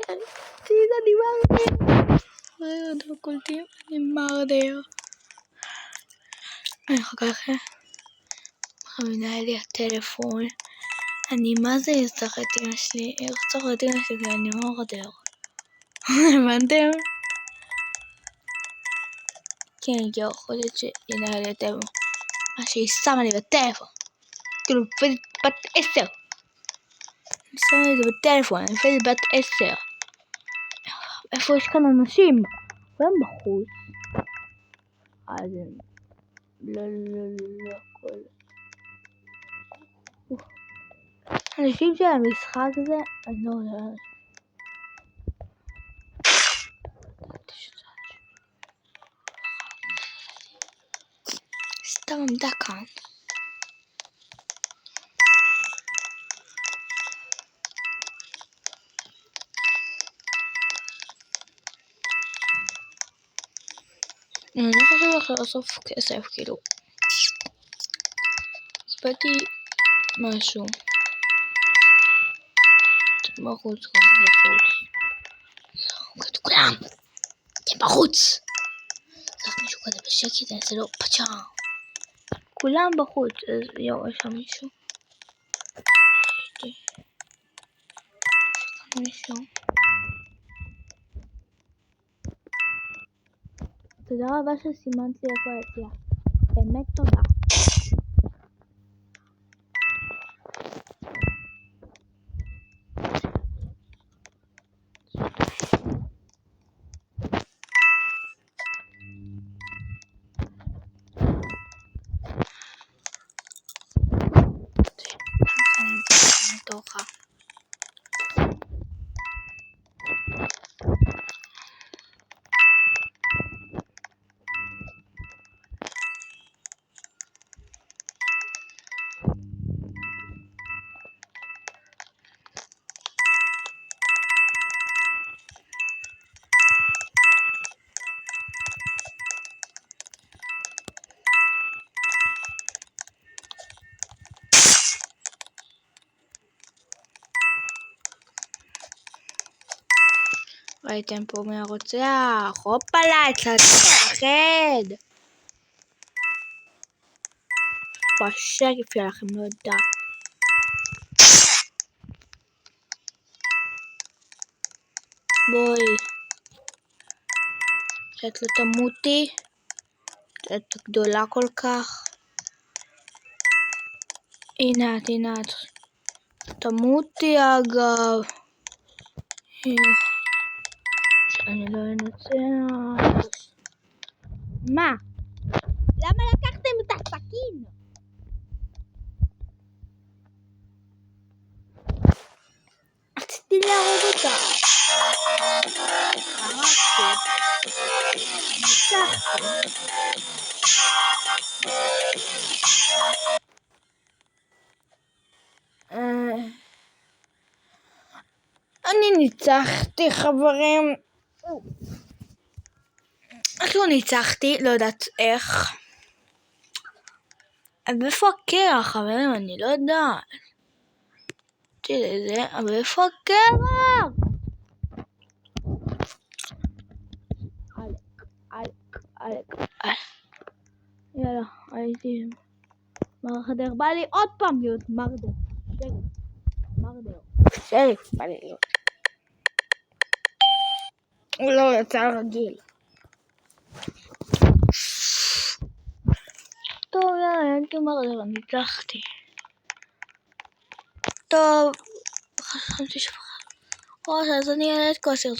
אני מרדר. לא קולטים, אני מרדר. אני אחר כך מבינה לי הטלפון. אני מה זה אצטרך את אמא שלי? אצטרך את אמא שלי, אני מרדר. הבנתם? כן, הגיע החודש שינהל לי הטלפון. מה שהיא שמה לי בטלפון. כאילו, בת 10. אני שמה לי את זה בטלפון, אני חושבת בת 10. איפה יש כאן אנשים? כולם בחוץ. אז לא, הכל. אנשים של המשחק הזה, אני לא יודעת. סתם עמדה כאן. אני לא חושב איך לאסוף כסף, כאילו. הספקתי משהו. בחוץ, כולם. אתם בחוץ. צריך מישהו כזה בשקט, זה לא פצ'ה. כולם בחוץ, אז יואו, יש שם מישהו. תודה רבה שסימנת לי איפה היציאה. באמת תודה. תורך. ראיתם פה מי הרוצח? הופלה, הצלחתי לפחד. פה השקף שלכם, לא יודעת. בואי. שאת לא תמותי. את גדולה כל כך. הנה את. תמותי אגב. שאני לא אנצח. מה? למה לקחתם את הסכין? רציתי להרוג אותה. אני ניצחתי חברים. לא ניצחתי, לא יודעת איך. אבל איפה הקרח חברים? אני לא יודעת. תראי זה, אבל איפה הקרח? אלק. יאללה, הייתי מרדר. בא לי עוד פעם להיות מרדר. שריף, בא לי להיות. הוא לא יצא רגיל. טוב, יאללה, הייתי מרדר, ניצחתי. טוב, חשבתי שפחד. אז אני אעלה את כל הסרטון.